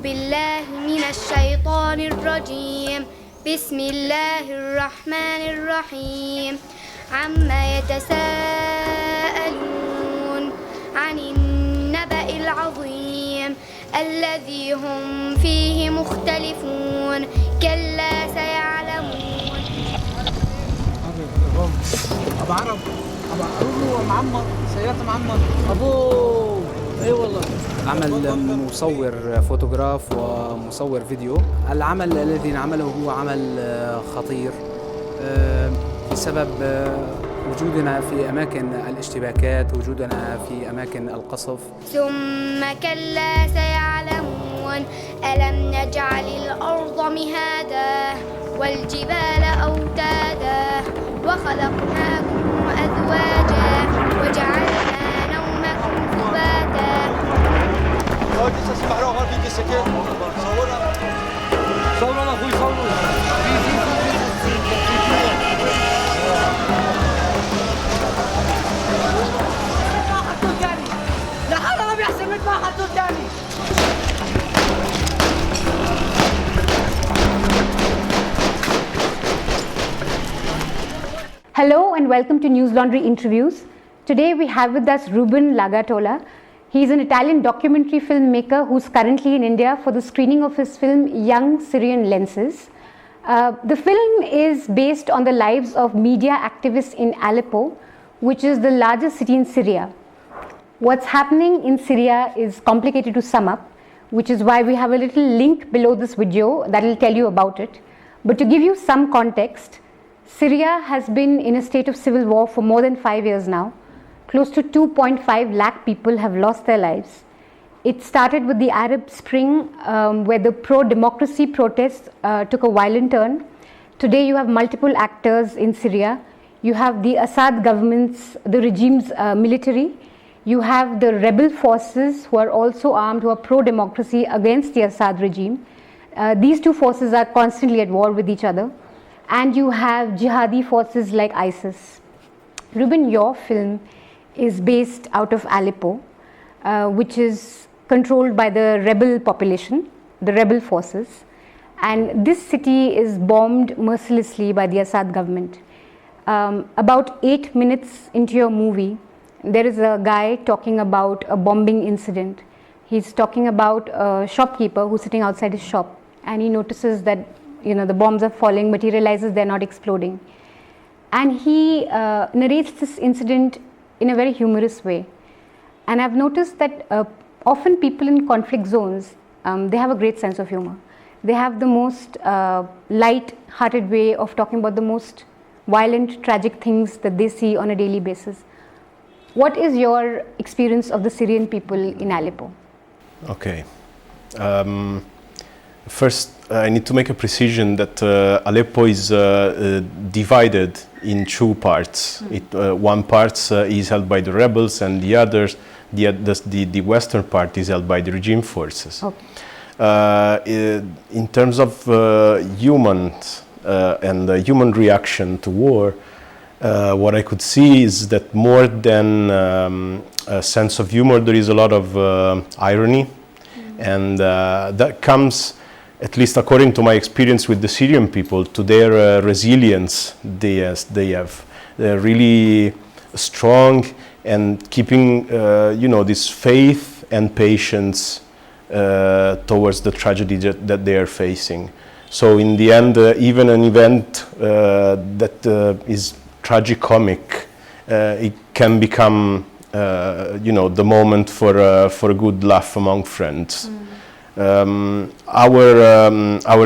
بالله من الشيطان الرجيم بسم الله الرحمن الرحيم عما يتساءلون عن النبأ العظيم الذي هم فيه مختلفون كلا سيعلمون. أبو عرب معمر سيارة معمر أبوه اي والله. عمل مصور فوتوغراف ومصور فيديو. العمل الذي نعمله هو عمل خطير بسبب وجودنا في أماكن الاشتباكات، وجودنا في أماكن القصف. ثم كلا سيعلمون ألم نجعل الأرض مهادا والجبال أوتادا وخلقناكم أزواجا وجعلنا نومكم سباتا. صورنا أخوي صورنا. Hello and welcome to News Laundry Interviews. Today we have with us Ruben Lagattolla. He is an Italian documentary filmmaker who's currently in India for the screening of his film Young Syrian Lenses. The film is based on the lives of media activists in Aleppo, which is the largest city in Syria. What's happening in Syria is complicated to sum up, which is why we have a little link below this video that will tell you about it. But to give you some context, Syria has been in a state of civil war for more than 5 years now. Close to 2.5 lakh people have lost their lives. It started with the Arab Spring, where the pro-democracy protests took a violent turn. Today you have multiple actors in Syria. You have the Assad government's, the regime's military. You have the rebel forces who are also armed, who are pro-democracy against the Assad regime. These two forces are constantly at war with each other. And you have jihadi forces like ISIS. Ruben, your film is based out of Aleppo, which is controlled by the rebel population, the rebel forces. And this city is bombed mercilessly by the Assad government. About 8 minutes into your movie, there is a guy talking about a bombing incident. He's talking about a shopkeeper who's sitting outside his shop, and he notices that the bombs are falling, but he realizes they're not exploding. And he narrates this incident in a very humorous way. And I've noticed that often people in conflict zones, they have a great sense of humor. They have the most light-hearted way of talking about the most violent, tragic things that they see on a daily basis. What is your experience of the Syrian people in Aleppo? Okay. First, I need to make a precision that Aleppo is divided in two parts. One part is held by the rebels, and the others, the western part, is held by the regime forces. Okay. In terms of humans and the human reaction to war, what I could see is that more than a sense of humor, there is a lot of irony, and that comes, at least according to my experience with the Syrian people, to their resilience they have. They're really strong and keeping, this faith and patience towards the tragedy that they are facing. So in the end, even an event that is tragicomic, it can become, the moment for a good laugh among friends. Our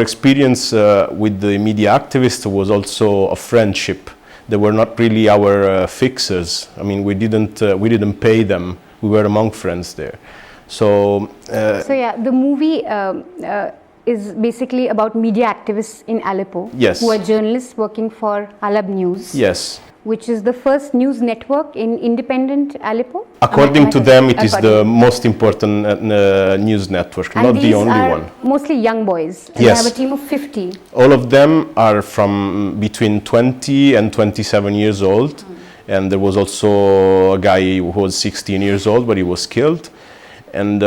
experience with the media activists was also a friendship. They were not really our fixers. I mean, we didn't pay them. We were among friends there. So yeah, the movie is basically about media activists in Aleppo. Yes. Who are journalists working for Alleble News. Yes. Which is the first news network in independent Aleppo? According to them, it is the most important news network, and not the only one. Mostly young boys. And yes. They have a team of 50. All of them are from between 20 and 27 years old. And there was also a guy who was 16 years old, but he was killed. And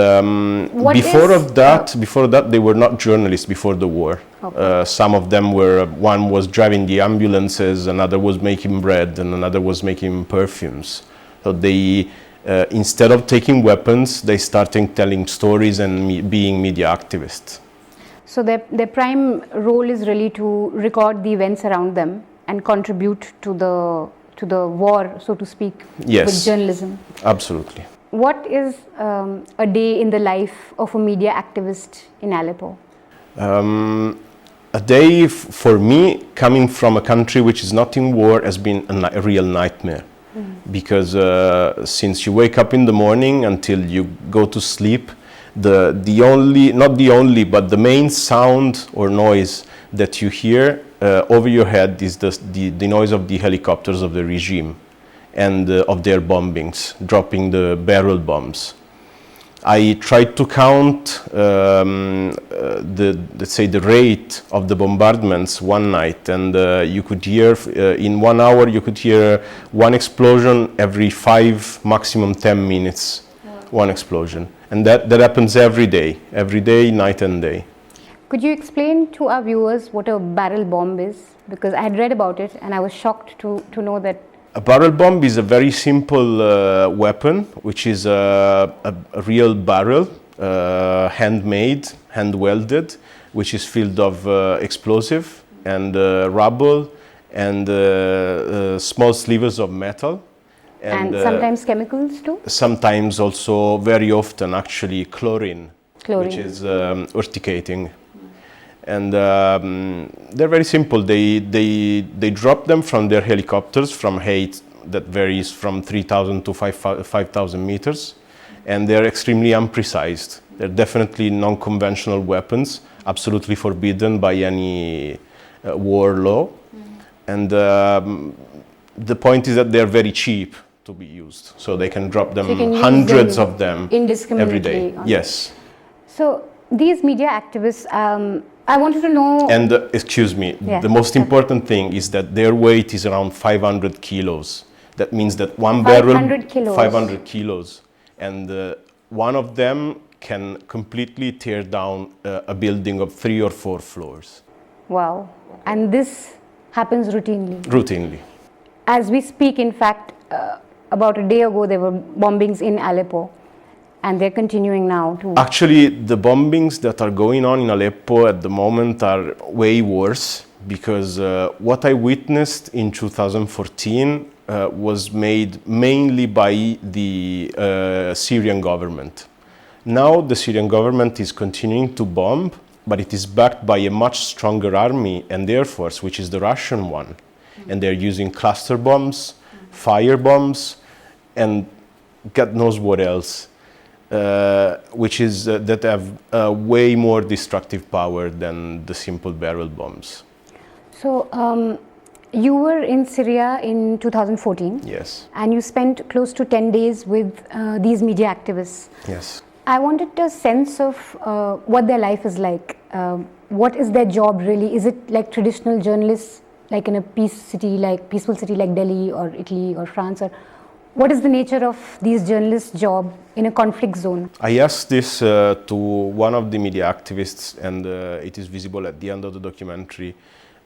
What before is- of that, before that, they were not journalists before the war. Okay. Some of them were, one was driving the ambulances, another was making bread, and another was making perfumes. So they, instead of taking weapons, they started telling stories and being media activists. So their prime role is really to record the events around them and contribute to the war, so to speak, Yes. with journalism. Absolutely. What is a day in the life of a media activist in Aleppo? A day for me, coming from a country which is not in war, has been a real nightmare. Because since you wake up in the morning until you go to sleep, the only, not the only, but the main sound or noise that you hear over your head is the noise of the helicopters of the regime and of their bombings, dropping the barrel bombs. I tried to count let's say the rate of the bombardments one night, and you could hear in 1 hour you could hear one explosion every 5, maximum 10 minutes. One explosion, and that happens every day, night and day. Could you explain to our viewers what a barrel bomb is? Because I had read about it and I was shocked to know that. A barrel bomb is a very simple weapon, which is a real barrel, handmade, hand-welded, which is filled of explosive and rubble and small slivers of metal. And sometimes chemicals too? Sometimes also, very often actually, chlorine. Chlorine. Which is urticating. And they're very simple. They drop them from their helicopters from height that varies from 3,000 to 5,000 meters, and they're extremely imprecise. They're definitely non-conventional weapons, absolutely forbidden by any war law. And the point is that they're very cheap to be used, so they can drop them, So you can use hundreds them of them indiscriminately every day. on- Yes. So these media activists, I wanted to know. And excuse me, Yeah. the most important thing is that their weight is around 500 kilos. That means that one 500 barrel, kilos. 500 kilos, and one of them can completely tear down a building of 3 or 4 floors. Wow. And this happens routinely. Routinely. As we speak, in fact, about a day ago there were bombings in Aleppo, and they're continuing now too. Actually, the bombings that are going on in Aleppo at the moment are way worse, because what I witnessed in 2014 was made mainly by the Syrian government. Now the Syrian government is continuing to bomb, but it is backed by a much stronger army and air force, which is the Russian one. And they're using cluster bombs, fire bombs, and God knows what else. Which is that have way more destructive power than the simple barrel bombs. So you were in Syria in 2014. Yes. And you spent close to 10 days with these media activists. Yes. I wanted a sense of what their life is like. What is their job really? Is it like traditional journalists, like in a peaceful city like Delhi or Italy or France? Or what is the nature of these journalists' job in a conflict zone? I asked this to one of the media activists, and it is visible at the end of the documentary.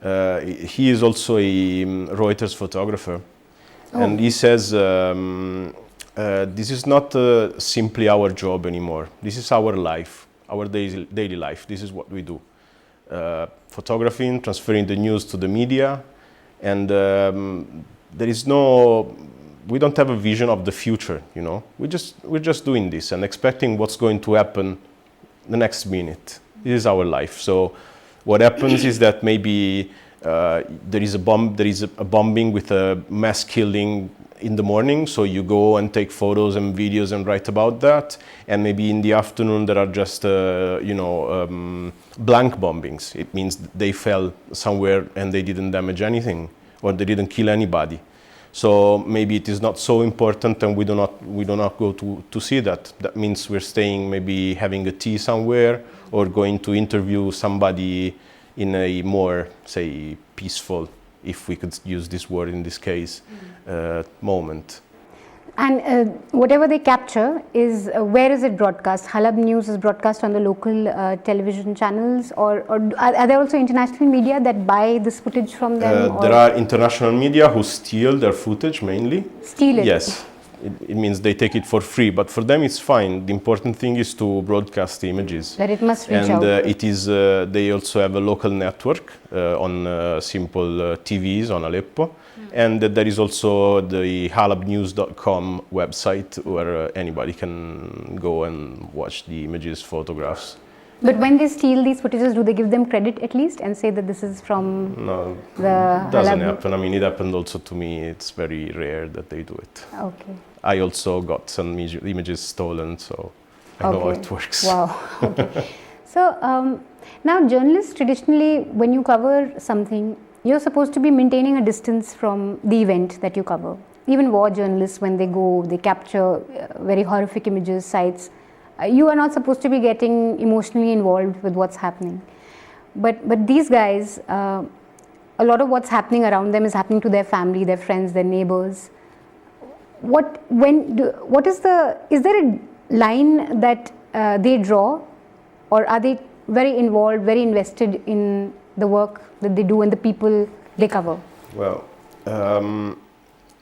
He is also a Reuters photographer. Oh. And he says, this is not simply our job anymore. This is our life, our daily life. This is what we do. Photographing, transferring the news to the media, and there is we don't have a vision of the future, you know. We're just doing this and expecting what's going to happen the next minute. This is our life. So what happens is that maybe there is a bombing with a mass killing in the morning, so you go and take photos and videos and write about that, and maybe in the afternoon there are just blank bombings. It means they fell somewhere and they didn't damage anything, or they didn't kill anybody. So maybe it is not so important, and we do not go to see that. That means we're staying, maybe having a tea somewhere, or going to interview somebody in a more, say, peaceful, if we could use this word in this case, moment. And whatever they capture is, where is it broadcast? Halab News is broadcast on the local television channels, or are there also international media that buy this footage from them? There are international media who steal their footage mainly. Steal it? Yes. It means they take it for free, but for them it's fine. The important thing is to broadcast the images. That it must reach and out. it is. They also have a local network on simple TVs on Aleppo, and there is also the halabnews.com website where anybody can go and watch the images, photographs. But when they steal these footages, do they give them credit at least and say that this is from No, the doesn't Halab? happen. I mean, it happened also to me. It's very rare that they do it. Okay. I also got some images stolen, so I know how it works. Wow. Okay. So now journalists traditionally, when you cover something, you're supposed to be maintaining a distance from the event that you cover. Even war journalists, when they go, they capture very horrific images, sites. You are not supposed to be getting emotionally involved with what's happening. But these guys, a lot of what's happening around them is happening to their family, their friends, their neighbors. Is there a line that they draw, or are they very involved, very invested in the work that they do and the people they cover? Well,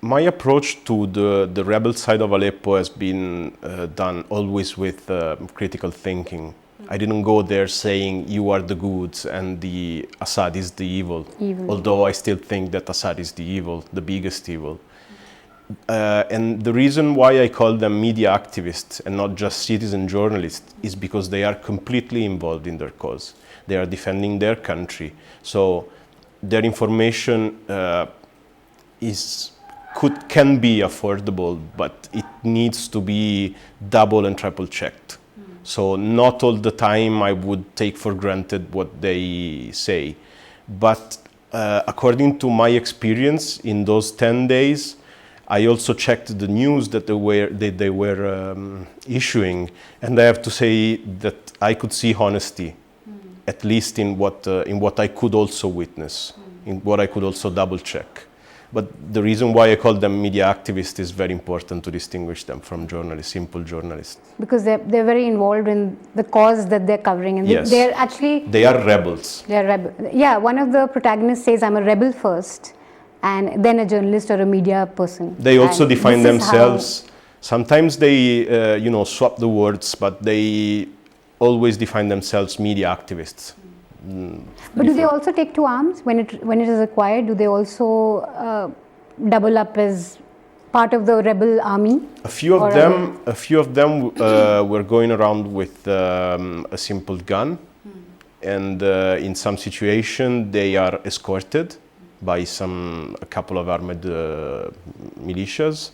my approach to the rebel side of Aleppo has been done always with critical thinking. I didn't go there saying you are the goods and the Assad is the evil. Although I still think that Assad is the evil, the biggest evil. And the reason why I call them media activists and not just citizen journalists is because they are completely involved in their cause. They are defending their country. So their information can be affordable, but it needs to be double and triple checked. So not all the time I would take for granted what they say. But according to my experience in those 10 days, I also checked the news that they were issuing, and I have to say that I could see honesty, at least in what I could also witness, in what I could also double check. But the reason why I call them media activists is very important to distinguish them from journalists, simple journalists. Because they're very involved in the cause that they're covering, and yes. they are rebels. Yeah, one of the protagonists says, "I'm a rebel first, and then a journalist or a media person." They also define themselves. Sometimes they, swap the words, but they always define themselves media activists. But do they also take to arms when it is required? Do they also double up as part of the rebel army? A few of them were going around with a simple gun, and in some situation they are escorted by a couple of armed militias,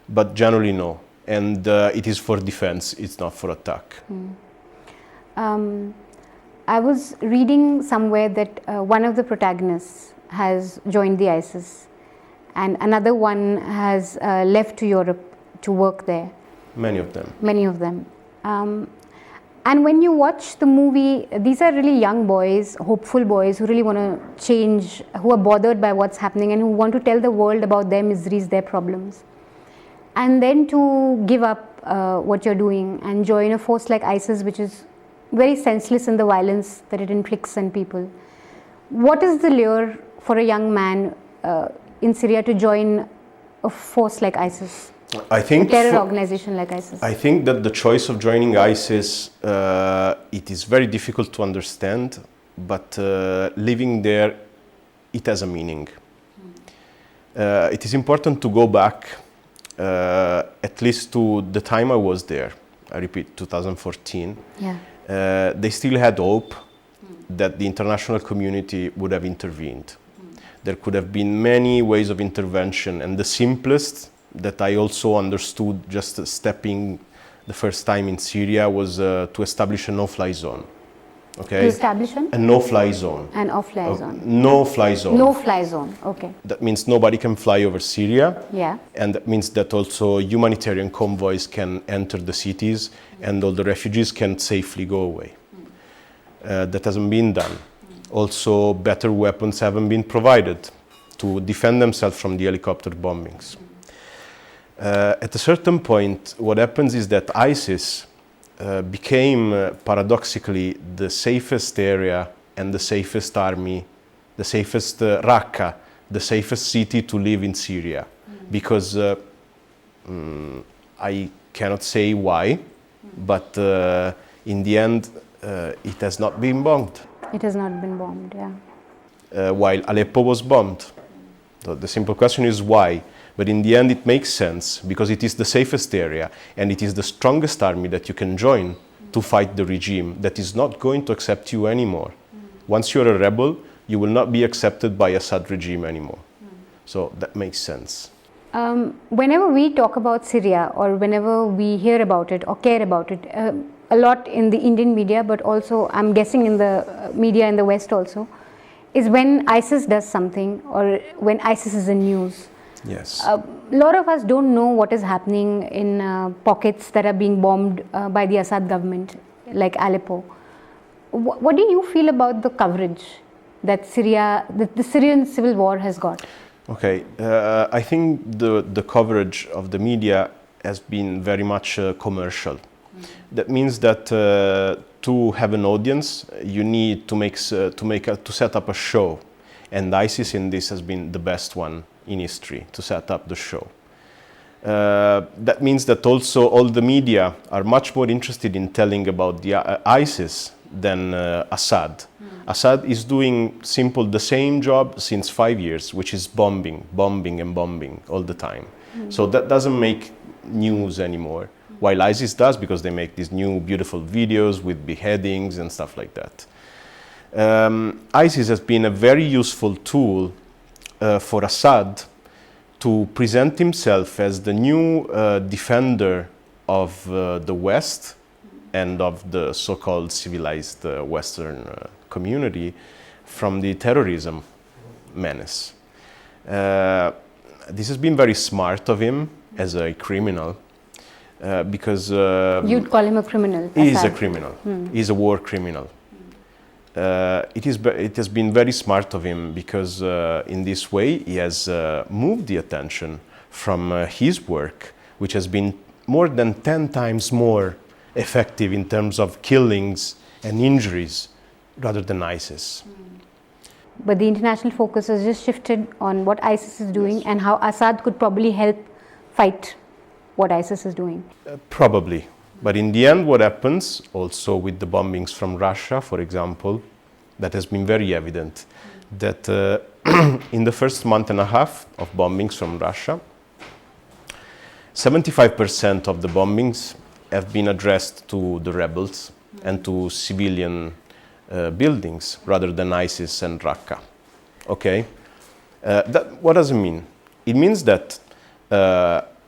but generally no. And it is for defense; it's not for attack. I was reading somewhere that one of the protagonists has joined the ISIS, and another one has left to Europe to work there. Many of them. Many of them. And when you watch the movie, these are really young boys, hopeful boys who really want to change, who are bothered by what's happening and who want to tell the world about their miseries, their problems. And then to give up what you're doing and join a force like ISIS, which is very senseless in the violence that it inflicts on people. What is the lure for a young man in Syria to join a force like ISIS? I think a terror organization like ISIS. I think that the choice of joining ISIS, it is very difficult to understand, but living there, it has a meaning. It is important to go back at least to the time I was there. I repeat, 2014. Yeah. They still had hope that the international community would have intervened. There could have been many ways of intervention, and the simplest that I also understood just stepping the first time in Syria was to establish a no-fly zone. Okay? To establish a no-fly zone. An off-fly zone. No-fly zone. No-fly zone, okay. That means nobody can fly over Syria. Yeah. And that means that also humanitarian convoys can enter the cities and all the refugees can safely go away. That hasn't been done. Also, better weapons haven't been provided to defend themselves from the helicopter bombings. At a certain point, what happens is that ISIS became paradoxically the safest area and the safest army, the safest Raqqa, the safest city to live in Syria, because I cannot say why, but in the end it has not been bombed. It has not been bombed, yeah. While Aleppo was bombed. So the simple question is why? But in the end it makes sense because it is the safest area and it is the strongest army that you can join to fight the regime that is not going to accept you anymore. Once you're a rebel, you will not be accepted by Assad regime anymore. So that makes sense. Whenever we talk about Syria or whenever we hear about it or care about it, a lot in the Indian media, but also I'm guessing in the media in the West also, is when ISIS does something or when ISIS is in news. Yes. A lot of us don't know what is happening in pockets that are being bombed by the Assad government, like Aleppo. What do you feel about the coverage that the Syrian civil war has got? Okay, I think the coverage of the media has been very much commercial. That means that to have an audience, you need to set up a show, and ISIS in this has been the best one in history to set up the show. That means that also all the media are much more interested in telling about the ISIS than Assad. Assad is doing the same job since 5 years, which is bombing all the time. So that doesn't make news anymore. While ISIS does, because they make these new beautiful videos with beheadings and stuff like that. ISIS has been a very useful tool for Assad to present himself as the new defender of the West and of the so-called civilized Western community from the terrorism menace. This has been very smart of him as a criminal because... You'd call him a criminal? He is a criminal. He's a war criminal. It has been very smart of him because in this way he has moved the attention from his work, which has been more than 10 times more effective in terms of killings and injuries rather than ISIS. But the international focus has just shifted on what ISIS is doing and how Assad could probably help fight what ISIS is doing. Probably. But in the end, what happens, also with the bombings from Russia, for example, that has been very evident, that in the first month and a half of bombings from Russia, 75% of the bombings have been addressed to the rebels and to civilian buildings rather than ISIS and Raqqa. Okay? What does it mean? It means that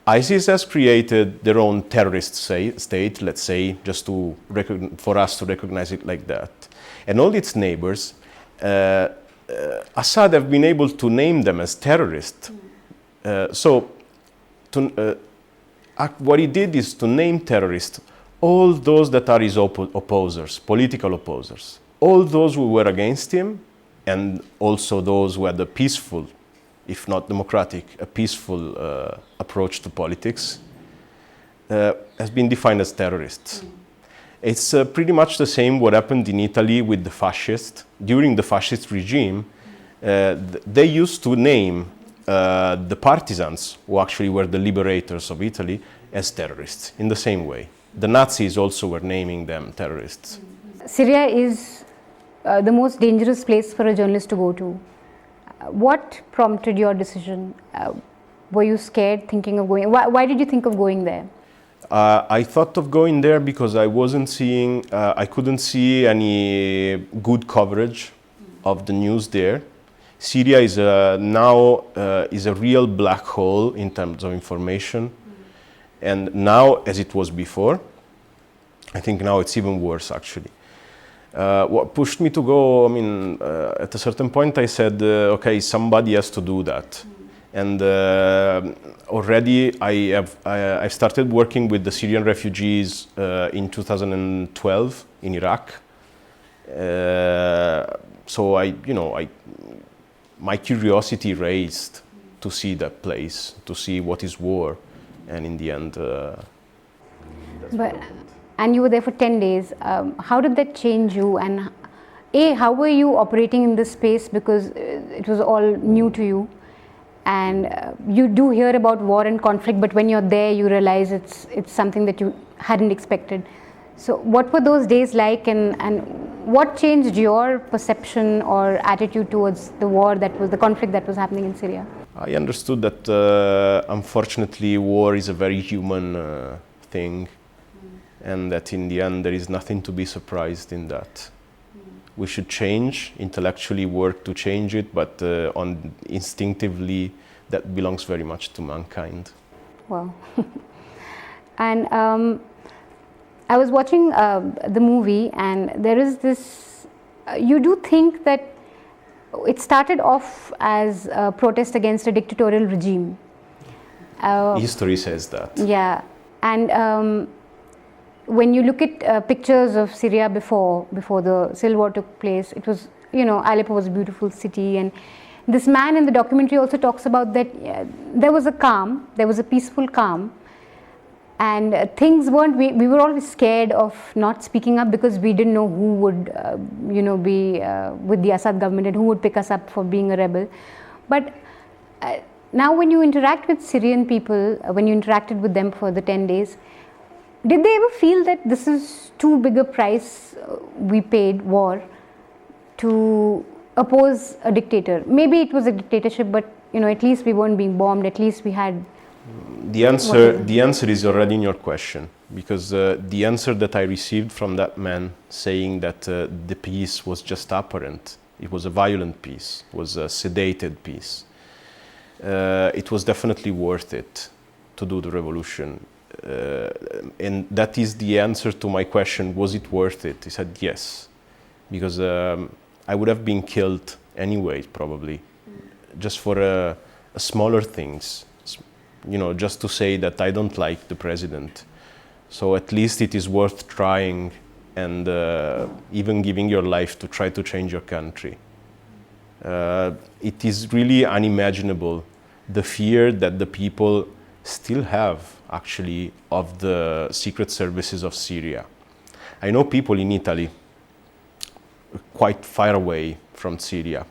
ISIS has created their own terrorist state, let's say, just for us to recognize it like that. And all its neighbors, Assad have been able to name them as terrorists. What he did is to name terrorists all those that are his opposers, political opposers. All those who were against him, and also those who had a peaceful, if not democratic, a peaceful approach to politics, has been defined as terrorists. It's pretty much the same what happened in Italy with the fascists. During the fascist regime, they used to name the partisans, who actually were the liberators of Italy, as terrorists, in the same way. The Nazis also were naming them terrorists. Syria is the most dangerous place for a journalist to go to. What prompted your decision? Were you scared thinking of going? Why did you think of going there? I thought of going there because I couldn't see any good coverage of the news there. Syria is now a real black hole in terms of information. And now, as it was before, I think now it's even worse actually. What pushed me to go, at a certain point I said, okay, somebody has to do that. And already I started working with the Syrian refugees in 2012 in Iraq. So my curiosity raised to see that place, to see what is war, And in the end, And you were there for 10 days. How did that change you? And how were you operating in this space, because it was all new to you? And you do hear about war and conflict, but when you're there, you realize it's something that you hadn't expected. So what were those days like, and what changed your perception or attitude towards the war, the conflict that was happening in Syria? I understood that unfortunately war is a very human thing, and that in the end there is nothing to be surprised in that. We should change, intellectually work to change it, but instinctively that belongs very much to mankind. Wow. And I was watching the movie, and there is this, you do think that it started off as a protest against a dictatorial regime. History says that. Yeah, and when you look at pictures of Syria before the civil war took place, it was, Aleppo was a beautiful city, and this man in the documentary also talks about that there was a calm, there was a peaceful calm, and things weren't, we were always scared of not speaking up because we didn't know who would, be with the Assad government and who would pick us up for being a rebel. But now when you interact with Syrian people, when you interacted with them for the 10 days, did they ever feel that this is too big a price we paid, war, to oppose a dictator? Maybe it was a dictatorship, but at least we weren't being bombed. At least we had. The answer is already in your question, because the answer that I received from that man saying that the peace was just apparent, it was a violent peace, it was a sedated peace. It was definitely worth it to do the revolution. And that is the answer to my question, was it worth it? He said yes, because I would have been killed anyway, probably, just for smaller things, just to say that I don't like the president. So at least it is worth trying, and even giving your life to try to change your country. It is really unimaginable, the fear that the people still have, actually, of the secret services of Syria. I know people in Italy, quite far away from Syria,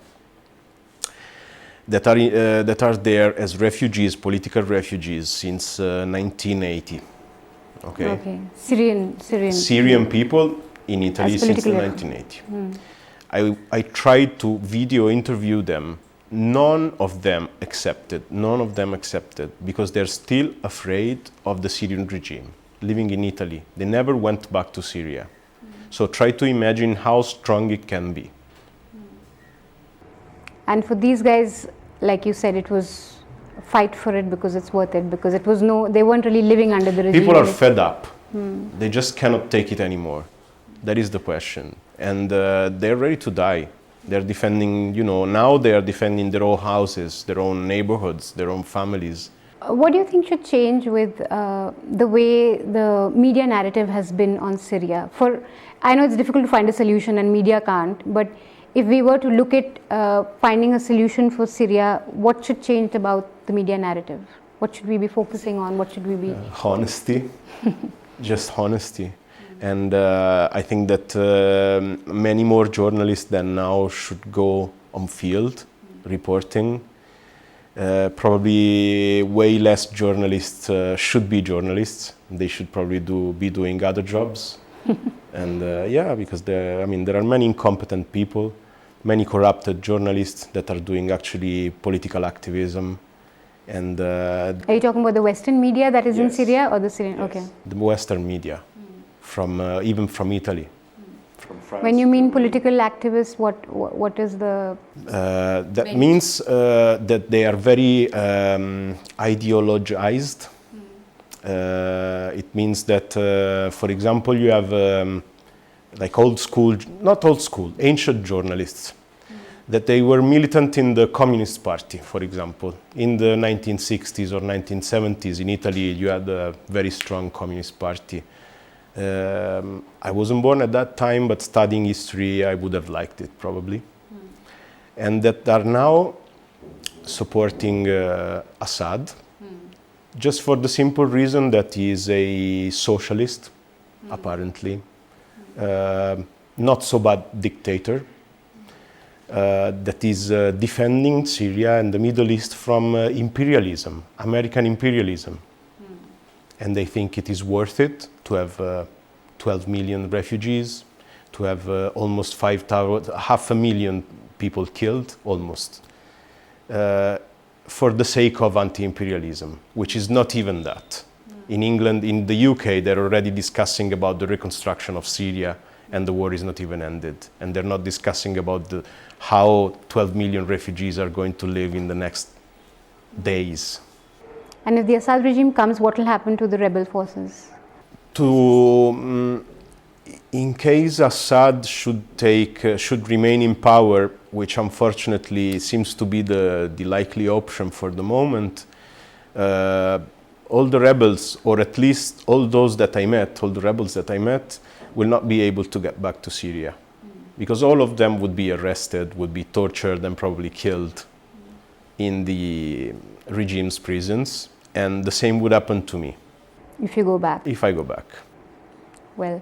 that are there as refugees, political refugees, since 1980. Okay. Syrian people in Italy since 1980. I tried to video interview them. None of them accepted, because they're still afraid of the Syrian regime, living in Italy. They never went back to Syria. So try to imagine how strong it can be. And for these guys, like you said, it was fight for it because it's worth it, because it was they weren't really living under the regime. People are fed up. They just cannot take it anymore. That is the question. And they're ready to die. They're defending, now they are defending their own houses, their own neighborhoods, their own families. What do you think should change with the way the media narrative has been on Syria? I know it's difficult to find a solution and media can't, but if we were to look at finding a solution for Syria, what should change about the media narrative? What should we be focusing on? What should we be? Honesty, just honesty. And I think that many more journalists than now should go on field reporting. Probably way less journalists should be journalists. They should probably be doing other jobs. And because there are many incompetent people, many corrupted journalists that are doing actually political activism. And are you talking about the Western media that is in Syria, or the Syrian? Yes. Okay. The Western media. Even from Italy, from France. When you mean political activists, what is the? That means that they are very ideologized. It means that, for example, you have like ancient journalists, that they were militant in the Communist Party, for example. In the 1960s or 1970s in Italy, you had a very strong Communist Party. I wasn't born at that time, but studying history, I would have liked it probably. And that are now supporting Assad Just for the simple reason that he is a socialist, apparently. Not so bad dictator that is defending Syria and the Middle East from imperialism, American imperialism. And they think it is worth it to have 12 million refugees, to have almost 500,000 people killed, almost, for the sake of anti-imperialism, which is not even that. In England, in the UK, they're already discussing about the reconstruction of Syria, and the war is not even ended. And they're not discussing about how 12 million refugees are going to live in the next days. And if the Assad regime comes, what will happen to the rebel forces? In case Assad should remain in power, which unfortunately seems to be the likely option for the moment, all the rebels, or at least all those that I met, all the rebels that I met, will not be able to get back to Syria. Because all of them would be arrested, would be tortured and probably killed in the regime's prisons. And the same would happen to me. If you go back? If I go back. Well,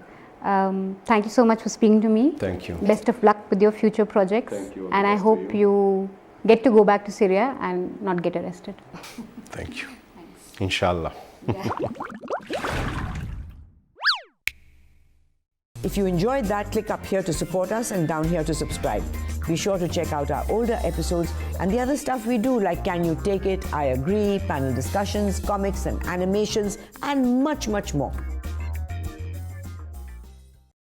thank you so much for speaking to me. Thank you. Best of luck with your future projects. Thank you. And I hope you get to go back to Syria and not get arrested. Thank you. Thanks. Inshallah. If you enjoyed that, click up here to support us and down here to subscribe. Be sure to check out our older episodes and the other stuff we do, like Can You Take It, I Agree, panel discussions, comics and animations, and much, much more.